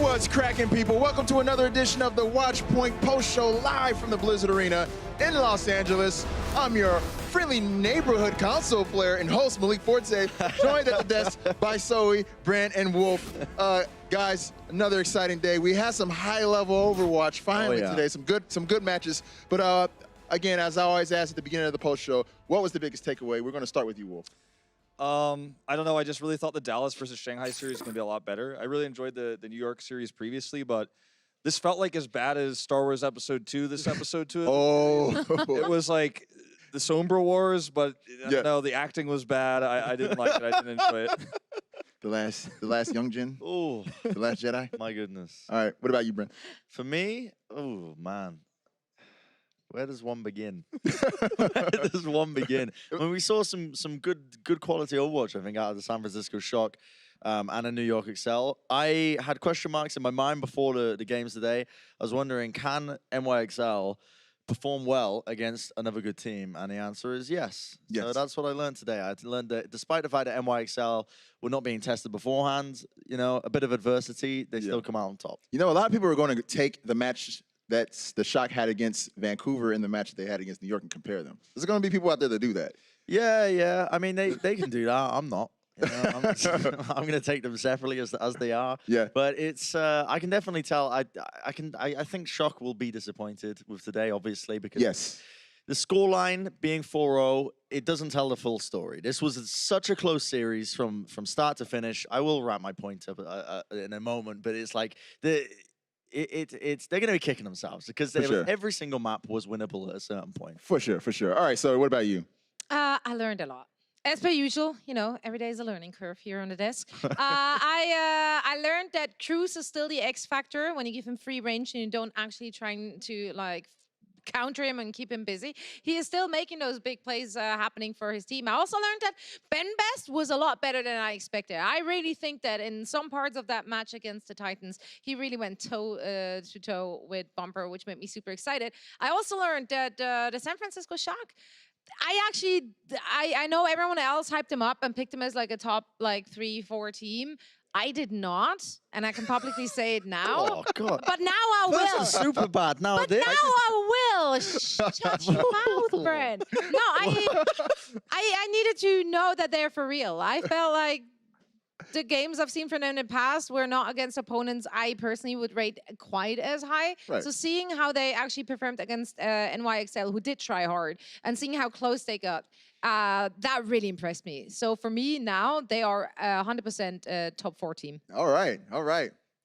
What's cracking, people? Welcome to another edition of the Watchpoint Post-Show live from the Blizzard Arena in Los Angeles. I'm your friendly neighborhood console player and host, Malik Forte, joined at the desk by Zoe, Brant, and Wolf. Guys, another exciting day. We had some high-level Overwatch finally today, some good matches. But again, as I always ask at the beginning of the post-show, what was the biggest takeaway? We're going to start with you, Wolf. I don't know. I just really thought the Dallas versus Shanghai series was going to be a lot better. I really enjoyed the New York series previously, but this felt like as bad as Star Wars Episode 2, this Episode 2. It was like the Sombra Wars, but no, the acting was bad. I didn't like it. I didn't enjoy it. The last Young Jin? Oh, The last Jedi? my goodness. All right, what about you, Brent? For me, oh, man. Where does one begin? Where does one begin? When we saw some good quality Overwatch, I think, out of the San Francisco Shock and a New York Excel, I had question marks in my mind before the games today. I was wondering, can NYXL perform well against another good team? And the answer is yes. So that's what I learned today. I learned that despite the fact that NYXL were not being tested beforehand, you know, a bit of adversity, they still come out on top. You know, a lot of people are going to take the match that the Shock had against Vancouver in the match they had against New York and compare them. There's going to be people out there that do that. Yeah. I mean, they can do that. I'm not. You know, I'm going to take them separately as they are. Yeah. But it's I can definitely tell. I think Shock will be disappointed with today, obviously, because the scoreline being 4-0, it doesn't tell the full story. This was such a close series from start to finish. I will wrap my point up in a moment, but it's like they're going to be kicking themselves because every single map was winnable at a certain point. For sure. All right, so what about you? I learned a lot. As per usual, you know, every day is a learning curve here on the desk. I learned that Cruz is still the X factor when you give him free range and you don't actually try to like counter him and keep him busy. He is still making those big plays happening for his team. I also learned that Ben Best was a lot better than I expected. I really think that in some parts of that match against the Titans, he really went toe to toe with Bumper, which made me super excited. I also learned that the San Francisco Shock, I know everyone else hyped him up and picked him as like a top like 3-4 team. I did not, and I can publicly say it now. Oh God! But now I will. That's super bad. Nowadays. But now I will. Shut your mouth, Brent. No, I needed to know that they're for real. I felt like the games I've seen from them in the past were not against opponents I personally would rate quite as high. Right. So seeing how they actually performed against NYXL, who did try hard, and seeing how close they got, that really impressed me. So for me now, they are 100% top 4 team. All right.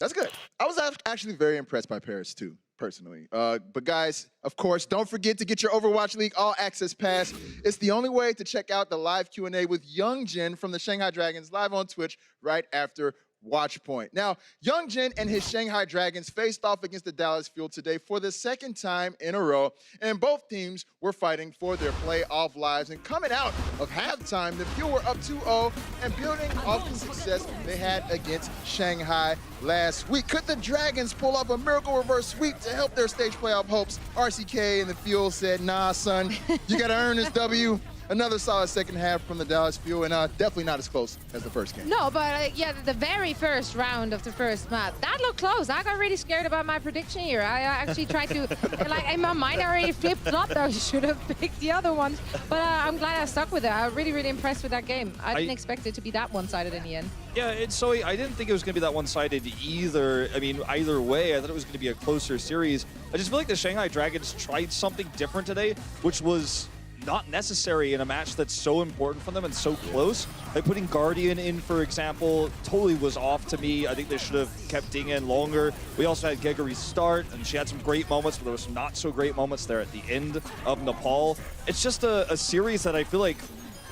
That's good. I was actually very impressed by Paris too, personally. But guys, of course, don't forget to get your Overwatch League All Access Pass. It's the only way to check out the live Q&A with Young Jin from the Shanghai Dragons live on Twitch right after Watchpoint. Now, Young Jin and his Shanghai Dragons faced off against the Dallas Fuel today for the second time in a row, and both teams were fighting for their playoff lives. And coming out of halftime, the Fuel were up 2-0 and building off the success they had against Shanghai last week. Could the Dragons pull off a miracle reverse sweep to help their stage playoff hopes? RCK and the Fuel said, nah, son, you got to earn this W. Another solid second half from the Dallas Fuel, and definitely not as close as the first game. No, but yeah, the very first round of the first map, that looked close. I got really scared about my prediction here. I actually tried to, like, in my mind, I already flipped-flopped. I should have picked the other ones, but I'm glad I stuck with it. I'm really impressed with that game. I didn't expect it to be that one-sided in the end. Yeah, so I didn't think it was going to be that one-sided either. I mean, either way, I thought it was going to be a closer series. I just feel like the Shanghai Dragons tried something different today, which was not necessary in a match that's so important for them and so close. Like putting Guardian in, for example, totally was off to me. I think they should have kept Ding in longer. We also had Gegari start, and she had some great moments, but there were some not so great moments there at the end of Nepal. It's just a series that I feel like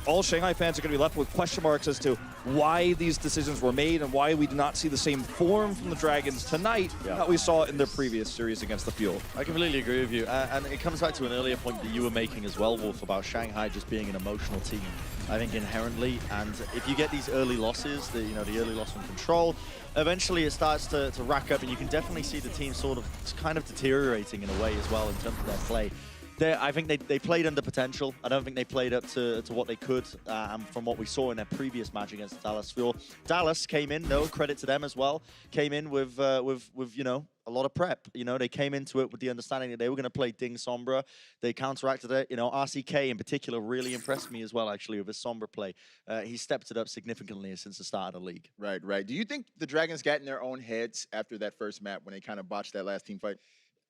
all Shanghai fans are going to be left with question marks as to why these decisions were made and why we did not see the same form from the Dragons tonight that we saw in their previous series against the Fuel. I completely agree with you. And it comes back to an earlier point that you were making as well, Wolf, about Shanghai just being an emotional team, I think, inherently. And if you get these early losses, the early loss from control, eventually it starts to rack up, and you can definitely see the team kind of deteriorating in a way as well in terms of their play. I think they played under potential. I don't think they played up to what they could, and from what we saw in their previous match against Dallas Fuel. Dallas came in, no credit to them as well, came in with you know, a lot of prep. You know, they came into it with the understanding that they were going to play Ding Sombra. They counteracted it. You know, RCK in particular really impressed me as well, actually, with his Sombra play. He stepped it up significantly since the start of the league. Right, right. Do you think the Dragons got in their own heads after that first map when they kind of botched that last team fight?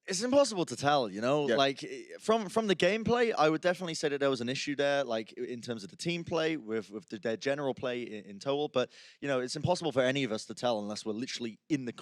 It's impossible to tell, you know. Yeah. Like from the gameplay, I would definitely say that there was an issue there, like in terms of the team play with their general play in total. But you know, it's impossible for any of us to tell unless we're literally in the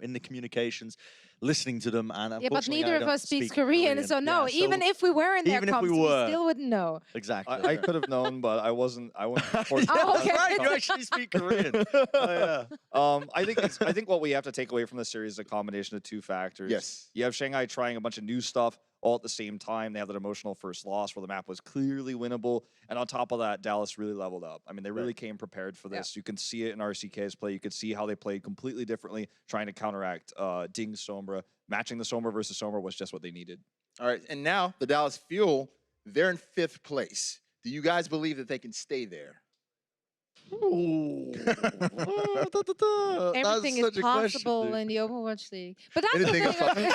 in the communications, listening to them. And Yeah, but neither of us speaks Korean, so no. Yeah, even if we were in their comps, we still wouldn't know. Exactly. I could have known, but I wasn't. I went. Oh, okay. Right, you actually speak Korean. Oh, yeah. I think what we have to take away from this series is a combination of two factors. Yes. You have Shanghai trying a bunch of new stuff all at the same time. They have that emotional first loss where the map was clearly winnable. And on top of that, Dallas really leveled up. I mean, they really came prepared for this. Yeah. You can see it in RCK's play. You could see how they played completely differently, trying to counteract Ding Sombra. Matching the Sombra versus Sombra was just what they needed. All right, and now the Dallas Fuel, they're in 5th place. Do you guys believe that they can stay there? Ooh. Everything is possible in the Overwatch League. But that's Anything the thing.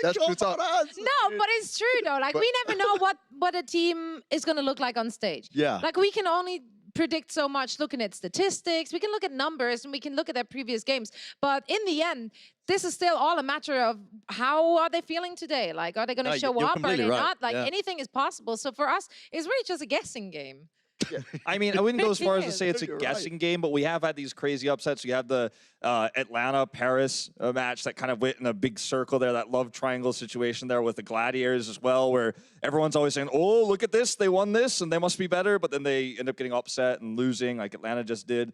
That's true talk. No, but it's true though. Like we never know what a team is going to look like on stage. Yeah. Like we can only predict so much looking at statistics. We can look at numbers and we can look at their previous games. But in the end, this is still all a matter of how are they feeling today? Like, are they going to show up? Are they not? Like anything is possible. So for us, it's really just a guessing game. Yeah. I mean, I wouldn't go as far as to say it's a guessing game, but we have had these crazy upsets. We had the Atlanta-Paris match that kind of went in a big circle there, that love triangle situation there with the Gladiators as well, where everyone's always saying, oh, look at this, they won this, and they must be better, but then they end up getting upset and losing, like Atlanta just did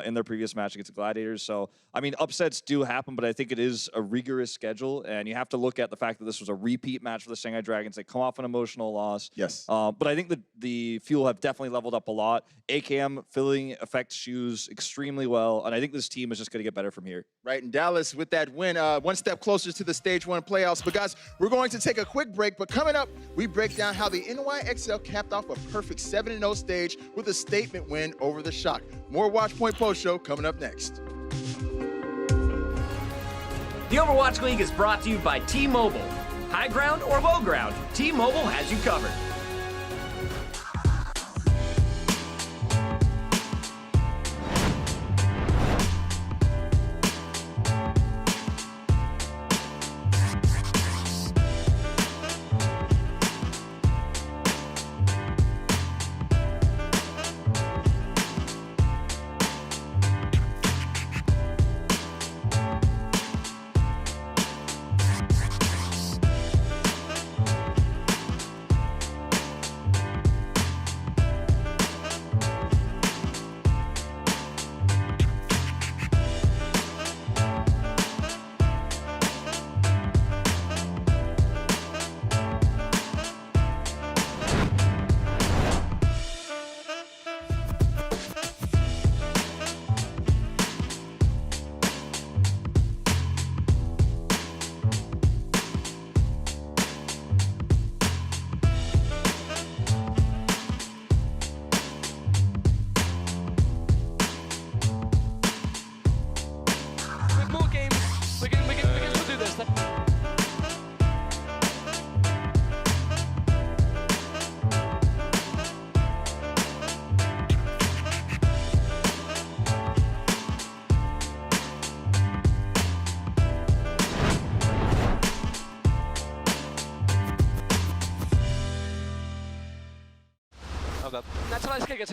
in their previous match against the Gladiators. So, I mean, upsets do happen, but I think it is a rigorous schedule, and you have to look at the fact that this was a repeat match for the Shanghai Dragons. They come off an emotional loss. Yes. But I think that the Fuel have definitely leveled up a lot. AKM filling effect shoes extremely well, and I think this team is just going to get better from here. Right, and Dallas with that win, one step closer to the Stage 1 playoffs. But guys, we're going to take a quick break, but coming up, we break down how the NYXL capped off a perfect 7-0 stage with a statement win over the Shock. More Watchpoint Post Show coming up next. The Overwatch League is brought to you by T-Mobile. High ground or low ground, T-Mobile has you covered.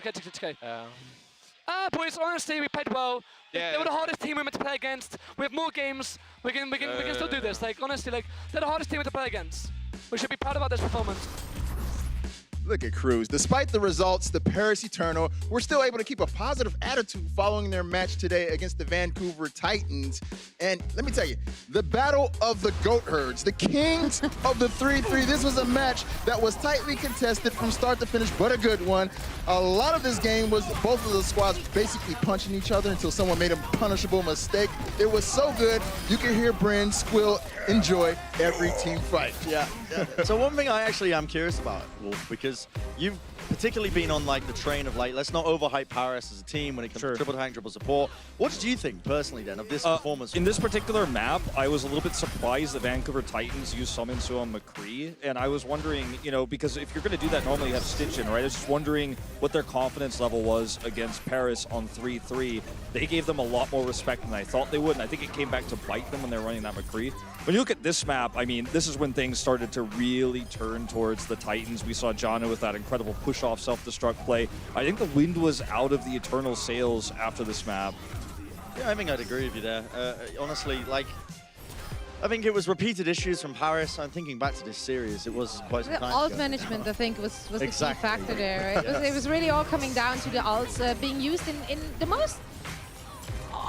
It's okay. Boys, honestly, we played well. Yeah, they were the hardest team we meant to play against. We have more games. We can still do this. Like honestly, like they're the hardest team to play against. We should be proud about this performance. Look at Cruz. Despite the results, the Paris Eternal were still able to keep a positive attitude following their match today against the Vancouver Titans. And let me tell you, the battle of the goat herds, the kings of the 3-3. This was a match that was tightly contested from start to finish, but a good one. A lot of this game was both of the squads basically punching each other until someone made a punishable mistake. It was so good, you can hear Bryn squill, enjoy every team fight. Yeah. So one thing I actually am curious about, Wolf, because you've particularly been on like the train of like, let's not overhype Paris as a team when it comes to triple tank, triple support. What did you think personally then of this performance? In this particular map, I was a little bit surprised that Vancouver Titans used Summonseo on McCree, and I was wondering, you know, because if you're going to do that, normally you have Stitch in, right? I was just wondering what their confidence level was against Paris on 3-3. They gave them a lot more respect than I thought they would, and I think it came back to bite them when they were running that McCree. When you look at this map, I mean, this is when things started to really turn towards the Titans. We saw Jana with that incredible push-off self-destruct play. I think the wind was out of the Eternal sails after this map. Yeah, I think I'd agree with you there. Honestly, like, I think it was repeated issues from Paris. I'm thinking back to this series. It was quite some The time alt ago. management, I think, was the key Exactly. factor there. It was really all coming down to the alts being used in the most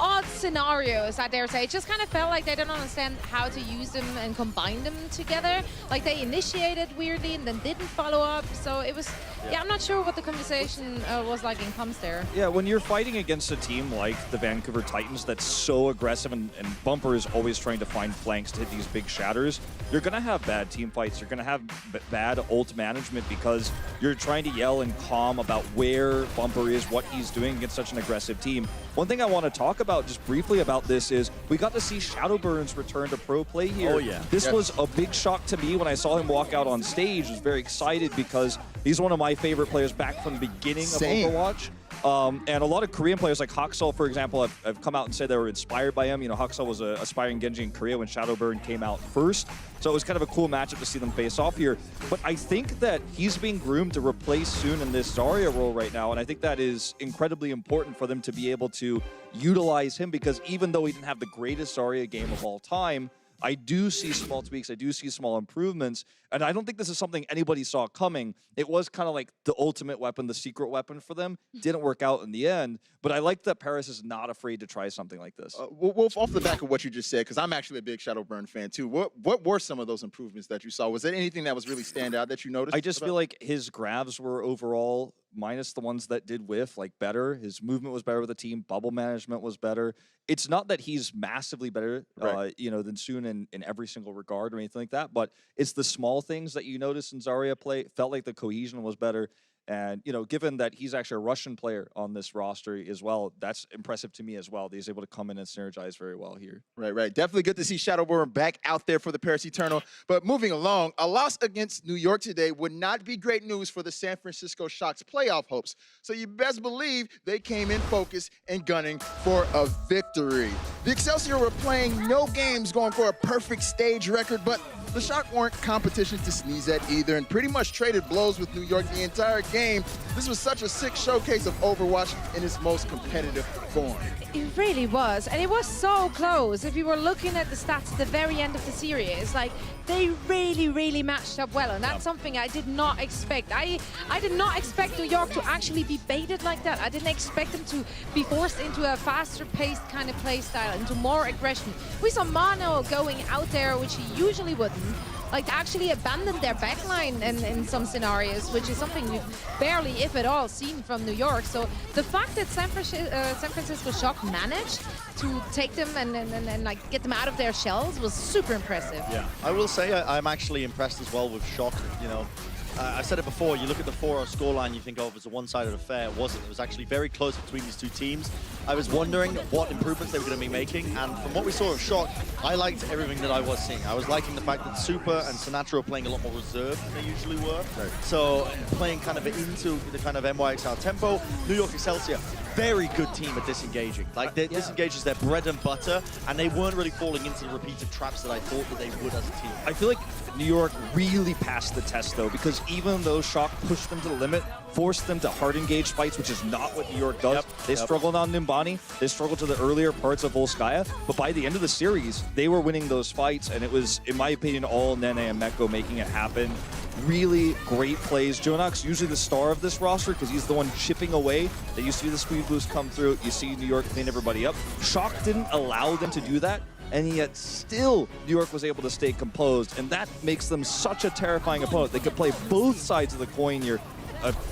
odd scenarios, I dare say. It just kind of felt like they don't understand how to use them and combine them together. Like they initiated weirdly and then didn't follow up. So it was, yeah, I'm not sure what the conversation was like in comms there. Yeah, when you're fighting against a team like the Vancouver Titans that's so aggressive and Bumper is always trying to find flanks to hit these big shatters, you're going to have bad team fights. You're going to have bad ult management because you're trying to yell and calm about where Bumper is, what he's doing against such an aggressive team. One thing I want to talk about just briefly about this is we got to see Shadowburn's return to pro play here. Oh, yeah. This was a big shock to me when I saw him walk out on stage. I was very excited because he's one of my favorite players back from the beginning of Overwatch. And a lot of Korean players like Haksal, for example, have come out and said they were inspired by him. You know, Haksal was an aspiring Genji in Korea when Shadowburn came out first. So it was kind of a cool matchup to see them face off here. But I think that he's being groomed to replace Soon in this Zarya role right now. And I think that is incredibly important for them to be able to utilize him because even though he didn't have the greatest Zarya game of all time, I do see small tweaks, I do see small improvements, and I don't think this is something anybody saw coming. It was kind of like the ultimate weapon, the secret weapon for them. Didn't work out in the end, but I like that Paris is not afraid to try something like this. Wolf, off the back of what you just said, because I'm actually a big Shadowburn fan too, what were some of those improvements that you saw? Was there anything that was really stand out that you noticed? I just feel like his grabs were overall, minus the ones that did whiff, like better. His movement was better with the team. Bubble management was better. It's not that he's massively better, you know, than Soon in every single regard or anything like that, but it's the small things that you notice in Zarya play. It felt like the cohesion was better. And, you know, given that he's actually a Russian player on this roster as well, that's impressive to me as well. That he's able to come in and synergize very well here. Right. Definitely good to see Shadowburn back out there for the Paris Eternal. But moving along, a loss against New York today would not be great news for the San Francisco Shock's playoff hopes. So you best believe they came in focused and gunning for a victory. The Excelsior were playing no games, going for a perfect stage record, but the Shock weren't competition to sneeze at either and pretty much traded blows with New York the entire game. This was such a sick showcase of Overwatch in its most competitive form. It really was, and it was so close. If you were looking at the stats at the very end of the series, like they really matched up well, and that's something I did not expect. I did not expect New York to actually be baited like that. I didn't expect them to be forced into a faster-paced kind of play style, into more aggression. We saw Mano going out there, which he usually wouldn't. Like actually abandoned their backline in some scenarios, which is something we've barely, if at all, seen from New York. So the fact that San Francisco Shock managed to take them and like get them out of their shells was super impressive. Yeah, I will say I'm actually impressed as well with Shock. You know, I said it before, you look at the 4-0 scoreline, you think, oh, it was a one-sided affair. It wasn't. It was actually very close between these two teams. I was wondering what improvements they were going to be making, and from what we saw of Shock, I liked everything that I was seeing. I was liking the fact that Super and Sinatra were playing a lot more reserved than they usually were. Right. So playing kind of into the kind of NYXL tempo. New York Excelsior, very good team at disengaging. Like, disengage is their bread and butter, and they weren't really falling into the repeated traps that I thought that they would as a team. I feel like New York really passed the test, though, because even though Shock pushed them to the limit, forced them to hard engage fights, which is not what New York does. They struggled on Nimbani, they struggled to the earlier parts of Volskaya, but by the end of the series, they were winning those fights, and it was, in my opinion, all Nene and Meko making it happen. really great plays. Jonak's usually the star of this roster because he's the one chipping away. They used to be the speed boost come through. You see New York clean everybody up. Shock didn't allow them to do that, and yet still New York was able to stay composed, and that makes them such a terrifying opponent. They could play both sides of the coin here,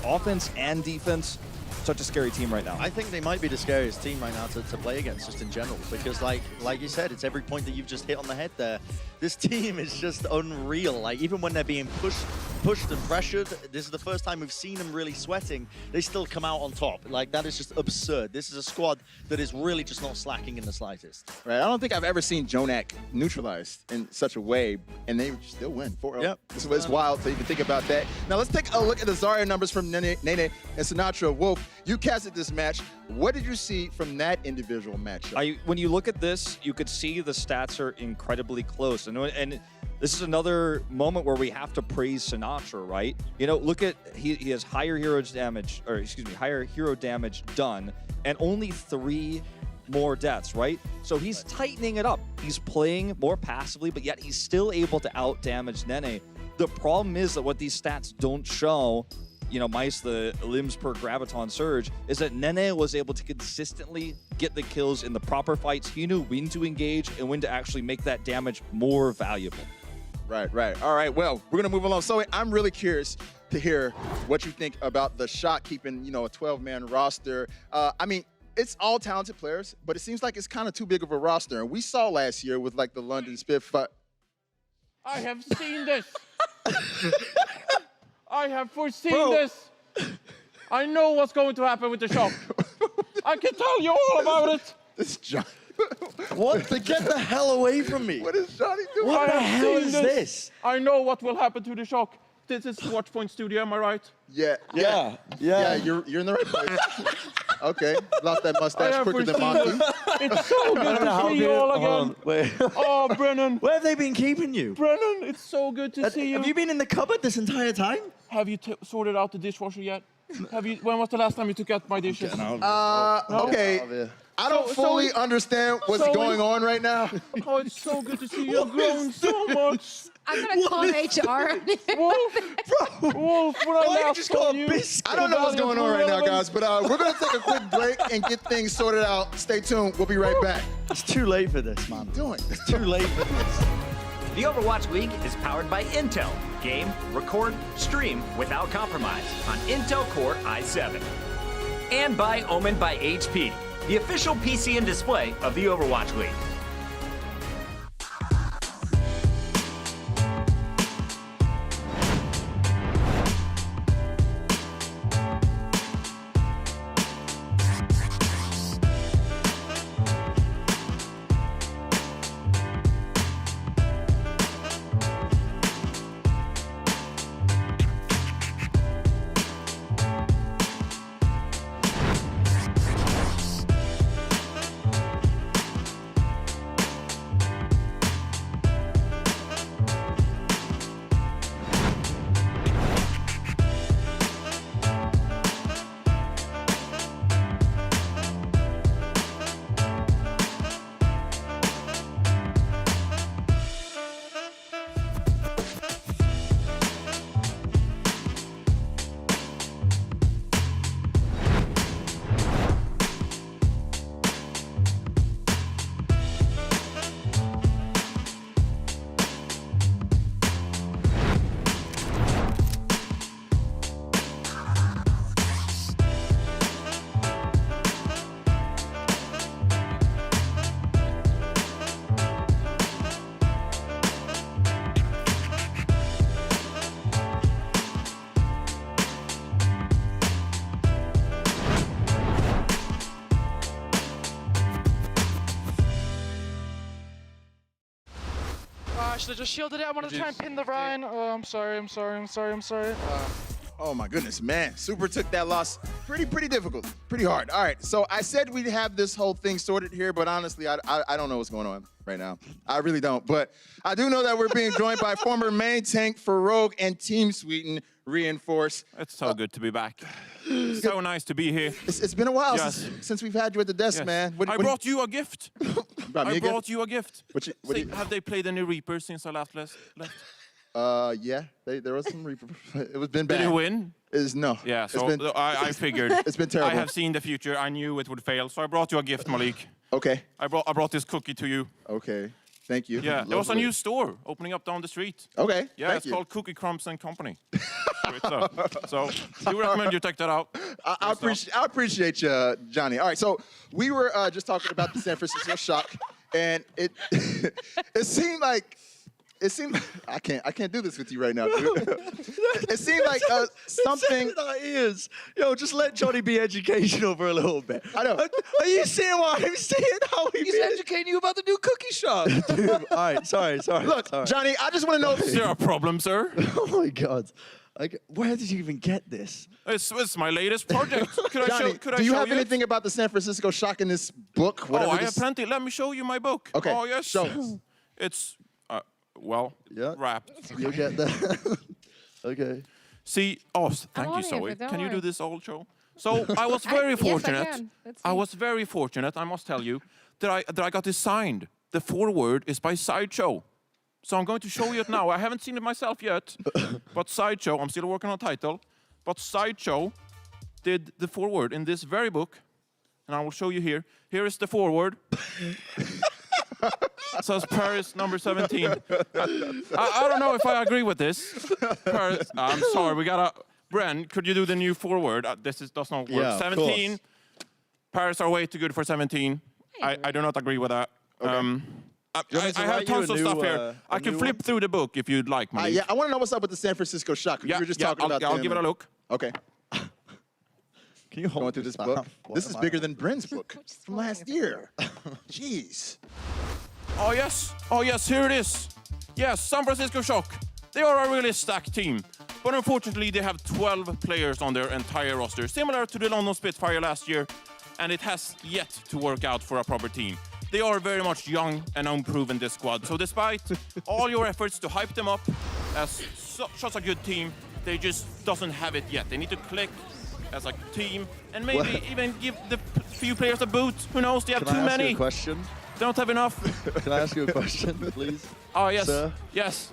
offense and defense. Such a scary team right now. I think they might be the scariest team right now to play against, just in general, because like you said, it's every point that you've just hit on the head there. This team is just unreal. Like, even when they're being pushed and pressured, this is the first time we've seen them really sweating. They still come out on top. Like, that is just absurd. This is a squad that is really just not slacking in the slightest. Right. I don't think I've ever seen Jonak neutralized in such a way, and they still win 4-0. Yep. It's wild to even think about that. Now let's take a look at the Zarya numbers from Nene and Sinatra. Wolf, you casted this match. What did you see from that individual matchup? When you look at this, you could see the stats are incredibly close. And this is another moment where we have to praise Sinatra, right? You know, look at, he has higher hero damage done, and only 3 more deaths, right? So he's tightening it up. He's playing more passively, but yet he's still able to out-damage Nene. The problem is that what these stats don't show, you know, minus the limbs per graviton surge, is that Nene was able to consistently get the kills in the proper fights. He knew when to engage and when to actually make that damage more valuable. Right. All right, well, we're gonna move along. So I'm really curious to hear what you think about the Shock keeping, you know, a 12-man roster. I mean, it's all talented players, but it seems like it's kind of too big of a roster. And we saw last year with like the London Spitfire. I have seen this. I have foreseen this. I know what's going to happen with the Shock. I can tell you all about it. This is John. What? Get the hell away from me. What is Johnny doing? What the hell is this? I know what will happen to the Shock. This is Watchpoint Studio, am I right? Yeah, you're in the right place. Okay, lost that mustache quicker than Monty. It's so good to see you all again. Wait. Oh, Brennan. Where have they been keeping you? Brennan, it's so good to see you. Have you been in the cupboard this entire time? Have you sorted out the dishwasher yet? When was the last time you took out my dishes? Okay. I don't fully understand what's going on right now. Oh, it's so good to see you. You've grown so much. I'm gonna call HR. Wolf, when I last saw you, I don't know what's going on right now, guys, but we're going to take a quick break and get things sorted out. Stay tuned. We'll be right back. It's too late for this, man. Doing. It's too late for this. The Overwatch League is powered by Intel. Game, record, stream without compromise on Intel Core i7. And by Omen by HP, the official PC and display of the Overwatch League. I should have just shielded it. I wanted to try and pin the Ryan. Oh, I'm sorry. Oh my goodness, man. Super took that loss pretty difficult, pretty hard. All right, so I said we'd have this whole thing sorted here, but honestly, I don't know what's going on right now. I really don't, but I do know that we're being joined by former main tank for Rogue and Team Sweden Reinforce. It's so good to be back. So nice to be here. It's been a while Yes. since we've had you at the desk, Yes. man. I brought you a gift. Brought me I a gift? brought you a gift. What Have they played any Reapers since I last left? Yeah, there was some. It was been bad. Did you win? No. Yeah, It's so been, I figured. it's been terrible. I have seen the future. I knew it would fail, so I brought you a gift, Malik. Okay. I brought this cookie to you. Okay. Thank you. Yeah, there was a Lovely. new store opening up down the street. Okay. Yeah, thank it's you. called Cookie Crumbs and Company. Great stuff. So, do recommend you check that out. I appreciate you, Johnny. All right, so we were just talking about the San Francisco Shock, and it seemed like I can't do this with you right now, dude. It seemed like something. Our ears. Yo, just let Johnny be educational for a little bit. I know. Are you seeing what I'm seeing? How he He's educating you about the new cookie shop. Dude, all right, sorry. Look, sorry. Johnny, I just want to know. Is there a problem, sir? Oh my God. Where did you even get this? It's my latest project. Could I Johnny, show do you show have it? anything about the San Francisco Shock in this book? Whatever Oh, I this- have plenty. Let me show you my book. Okay, Oh, yes. show us. It's, well, Yeah. wrapped. You'll get that. Okay. See, thank you, on it, Zoe. but don't Can you do worry. this old show? So I was very Yes, I fortunate. can. Let's I see. was very fortunate, I must tell you, that I got this signed. The foreword is by Sideshow. So I'm going to show you it now. I haven't seen it myself yet, but Sideshow, I'm still working on a title, but Sideshow did the foreword in this very book, and I will show you here. Here is the foreword. It says Paris number 17. I don't know if I agree with this. Paris, I'm sorry, we gotta. Bren, could you do the new forward? Does not work. Yeah, of 17. course. Paris are way too good for 17. I do not agree with that. you want me I to have write you tons a of new, stuff here. a I can new flip one? through the book if you'd like, Malik. Yeah, I want to know what's up with the San Francisco Shock. We were just talking about I'll them give it a and- look. Okay. Can you hold Going through this up? book. What This am is I bigger on? than Bryn's book Which is from falling last apart. year. Jeez. Oh yes, here it is. Yes, San Francisco Shock. They are a really stacked team, but unfortunately they have 12 players on their entire roster, similar to the London Spitfire last year, and it has yet to work out for a proper team. They are very much young and unproven, this squad, so despite all your efforts to hype them up as such a good team, they just doesn't have it yet. They need to click as a team and maybe even give the few players a boot. Who knows, they have Can too I ask you many. a question? Don't have enough. Can I ask you a question, please? Oh yes, Sir? yes.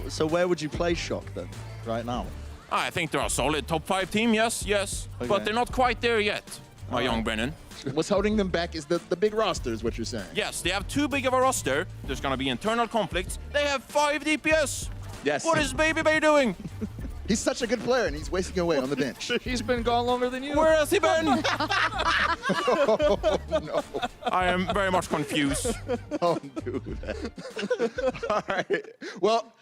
So where would you play Shock then, right now? I think they're a solid top 5 team, yes. Okay. But they're not quite there yet, my young Brennan. What's holding them back is the big roster, is what you're saying. Yes, they have too big of a roster. There's gonna be internal conflicts. They have 5 DPS. Yes. What is Baby Bay doing? He's such a good player, and he's wasting away on the bench. He's been gone longer than you. Where has he been? No. I am very much confused. Don't do that. All right. Well,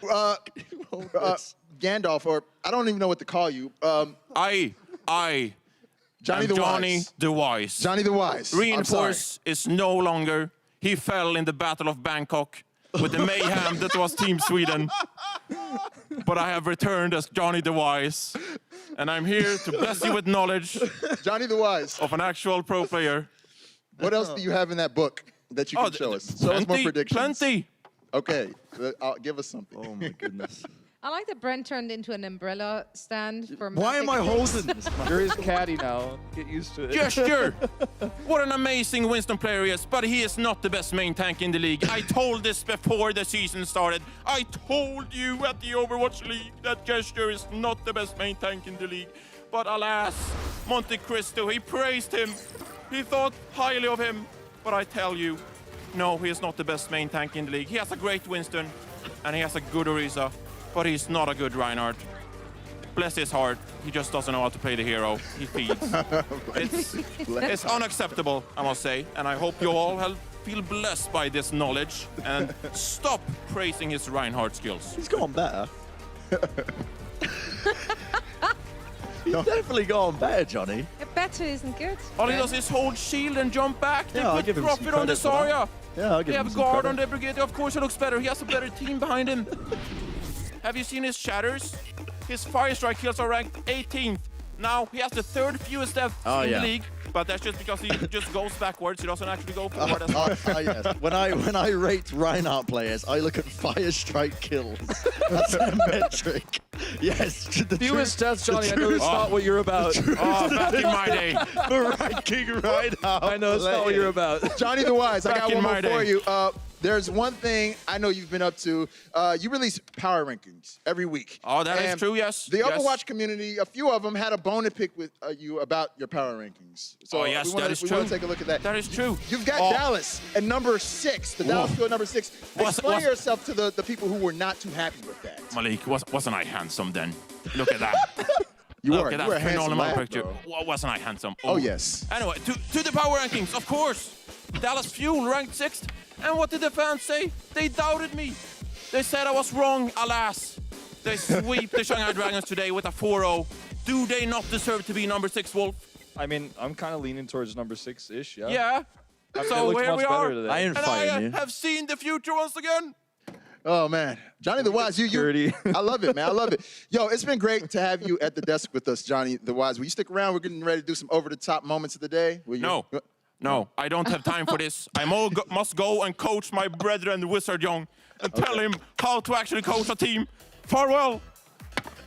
Gandalf, or I don't even know what to call you. I Johnny am the Johnny Wise. the Wise. Johnny the Wise. I'm sorry. Reinforce is no longer. He fell in the Battle of Bangkok with the mayhem that was Team Sweden. But I have returned as Johnny the Wise, and I'm here to bless you with knowledge Johnny the Wise. of an actual pro player. What else do you have in that book that you can show us? Show us more predictions. Plenty. Okay, give us something. Oh my goodness. I like that Brent turned into an umbrella stand for Why am I magic holding this? You're his caddy now. Get used to it. Gesture! What an amazing Winston player he is, but he is not the best main tank in the league. I told this before the season started. I told you at the Overwatch League that Gesture is not the best main tank in the league. But alas, Monte Cristo, he praised him. He thought highly of him. But I tell you, no, he is not the best main tank in the league. He has a great Winston, and he has a good Orisa, but he's not a good Reinhardt. Bless his heart, he just doesn't know how to play the hero. He feeds. It's unacceptable, I must say, and I hope you all feel blessed by this knowledge and stop praising his Reinhardt skills. He's gone better. He's definitely gone better, Johnny. It better isn't good. All he does is hold shield and jump back. They Yeah, I'll put give him some profit on the credit for that. Zarya. Yeah, I'll give They him have some guard credit. on the Brigade. Of course, he looks better. He has a better team behind him. Have you seen his shatters? His fire strike kills are ranked 18th. Now he has the 3rd fewest deaths in the league, but that's just because he just goes backwards. He doesn't actually go forward as much. Yes. When I rate Reinhardt players, I look at fire strike kills. That's a metric. Yes. The Fewest truth- deaths, Johnny. the I know truth- that's not what you're about. Oh, back in my day. The ranking Reinhardt. I know it's not what you're about. Johnny the Wise, I Back got in one more my for day. you. there's one thing I know you've been up to. You release power rankings every week. Oh, that is And true, yes. The yes. Overwatch community, a few of them had a bone to pick with you about your power rankings. So Oh, yes, we wanna, that is we want true. to take a look at that. That is true. You've got Oh. Dallas at number 6, the Dallas Fuel at number 6. Explain yourself to the people who were not too happy with that. Malik, wasn't I handsome then? Look at that. You Look were. at You were a that handsome phenomenal lad, picture. bro. Wasn't I handsome? Oh, yes. Anyway, to the power rankings, of course. Dallas Fuel ranked 6th. And what did the fans say? They doubted me. They said I was wrong, alas. They sweep the Shanghai Dragons today with a 4-0. Do they not deserve to be number 6, Wolf? I mean, I'm kind of leaning towards number 6-ish, yeah. Yeah. It So looks here much we better are. today. I ain't And fighting I you. have seen the future once again. Oh, man. Johnny the Wise, you. Security. I love it, man. I love it. Yo, it's been great to have you at the desk with us, Johnny the Wise. Will you stick around? We're getting ready to do some over-the-top moments of the day. Will you? No. No, I don't have time for this. I must go and coach my brethren, Wizard Young, and tell him how to actually coach a team. Farewell.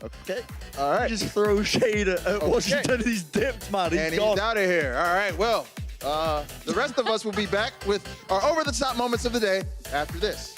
Okay. All right. Just throw shade at Washington. He's dipped, man. And He's gone. he's out of here. All right. Well, the rest of us will be back with our over-the-top moments of the day after this.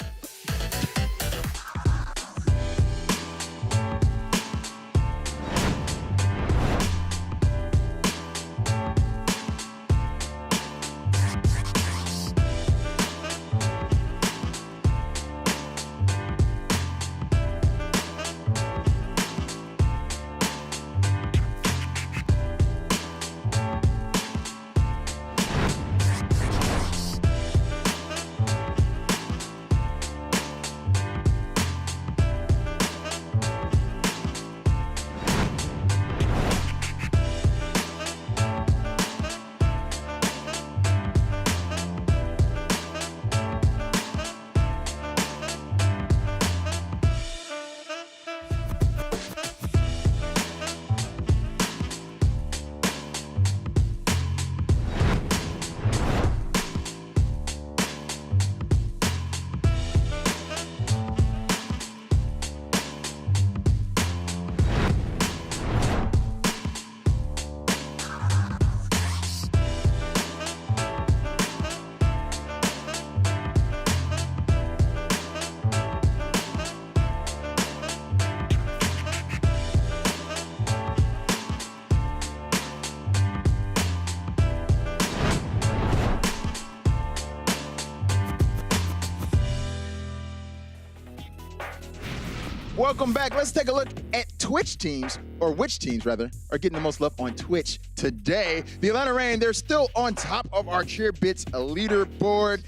Welcome back. Let's take a look at Twitch teams, or which teams, rather, are getting the most love on Twitch today. The Atlanta Reign, they're still on top of our Cheer Bits leaderboard.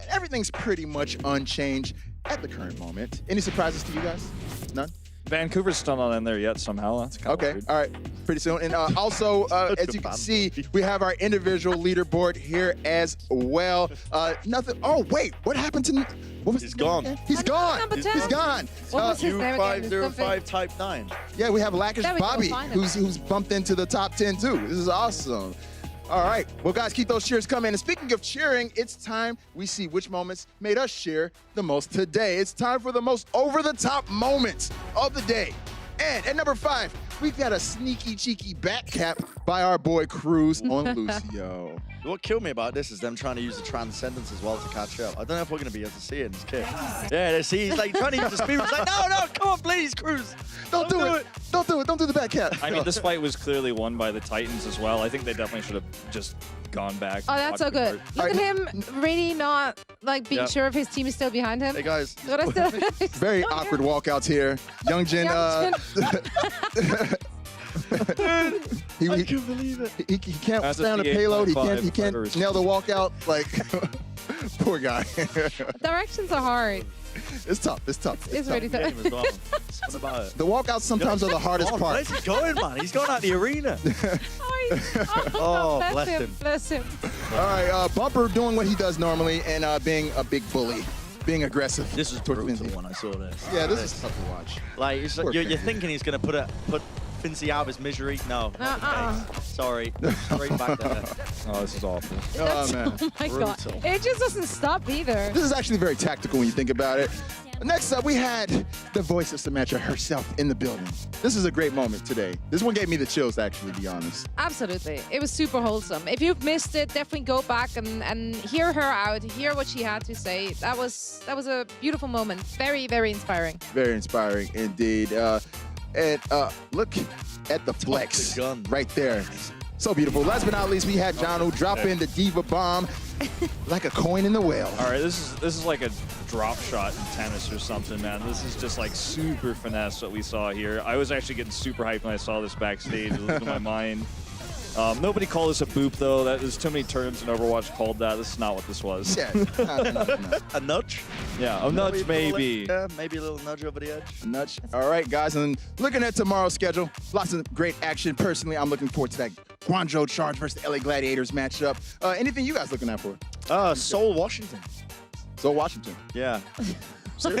Everything's pretty much unchanged at the current moment. Any surprises to you guys? None? Vancouver's still not in there yet somehow. That's kind of Okay, weird. all right, pretty soon. And also, as you can see, we have our individual leaderboard here as well. Nothing. Oh, wait, what happened to? What was He's his name gone. again? He's Number gone. 10. He's gone. What was his name again? 2505 type 9. Yeah, we have Lackish There we go, Bobby, finally. who's bumped into the top 10 too. This is awesome. All right, well, guys, keep those cheers coming. And speaking of cheering, it's time we see which moments made us cheer the most today. It's time for the most over-the-top moments of the day. And at number 5, we've got a sneaky, cheeky back cap by our boy Cruz on Lucio. What killed me about this is them trying to use the transcendence as well to catch up. I don't know if we're going to be able to see it in this kit. Yeah, see, he's like trying to use the speed. He's like, no, come on, please, Cruz. Don't do it. Don't do it. Don't do the back cap. I mean, this fight was clearly won by the Titans as well. I think they definitely should have just gone back. Oh, that's so watched good. it. Look at him really not like being Yeah. sure if his team is still behind him. Hey, guys. Look at us. Very awkward walkouts here. Youngjin, he can't believe it. He can't That's a stay on the payload. He can't CA.5 nail the walkout. Like, poor guy. Directions are hard. It's tough. It's tough. It's tough. really tough. Game as well. What about it? The walkouts sometimes are the hardest part. Where's he going, man? He's going out the arena. Oh, bless him. Bless him. All right, Bumper doing what he does normally and being a big bully, being aggressive. This was towards brutal Lindsay. when I saw this. Yeah, this is tough to watch. Like, Poor you're kid. thinking he's going to put Fincy out of his misery? No. Uh-uh. Okay. Sorry. Straight back there. Oh, this is awful. That's, man. oh my god. Brutal. It just doesn't stop either. This is actually very tactical when you think about it. Next up, we had the voice of Symmetra herself in the building. This is a great moment today. This one gave me the chills, actually, to be honest. Absolutely. It was super wholesome. If you've missed it, definitely go back and hear her out, hear what she had to say. That was a beautiful moment. Very, very inspiring. Very inspiring indeed. And look at the flex the gun. right there. So beautiful. Last but not least, we had Janu drop in the Diva Bomb like a coin in the whale. All right, this is like a drop shot in tennis or something, man. This is just like super finesse what we saw here. I was actually getting super hyped when I saw this backstage. It was in my mind. Nobody called this a boop, though. There's too many terms in Overwatch called that. This is not what this was. Yeah, no. A nudge? Yeah, a nudge maybe. Yeah, maybe a little nudge over the edge. A nudge. All right, guys, and looking at tomorrow's schedule, lots of great action. Personally, I'm looking forward to that Guangzhou Charge versus the LA Gladiators matchup. Anything you guys looking out for? Seoul, Washington. So Washington. Yeah. Zoe,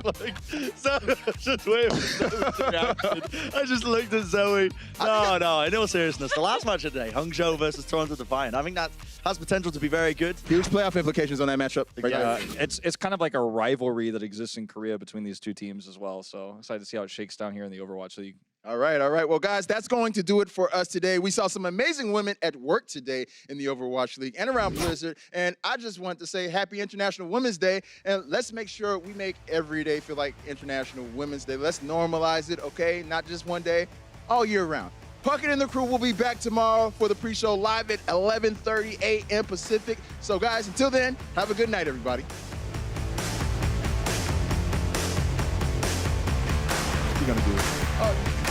like, Zoe, just wait for Zoe's reaction. I just looked at Zoe. No, in all seriousness, the last match of the day, Hangzhou versus Toronto Defiant. I think that has potential to be very good. Huge playoff implications on that matchup. Right Yeah, there. it's kind of like a rivalry that exists in Korea between these two teams as well. So excited to see how it shakes down here in the Overwatch League. All right. Well, guys, that's going to do it for us today. We saw some amazing women at work today in the Overwatch League and around Blizzard. And I just want to say happy International Women's Day. And let's make sure we make every day feel like International Women's Day. Let's normalize it, okay? Not just one day, all year round. Puckett and the crew will be back tomorrow for the pre-show live at 11:30 a.m. Pacific. So, guys, until then, have a good night, everybody. You're going to do it.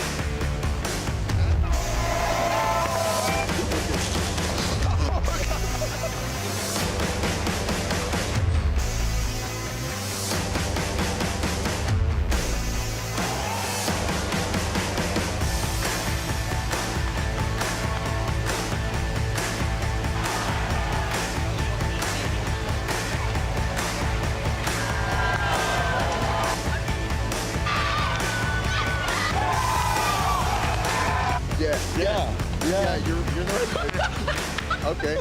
Yeah, you're the right. Okay.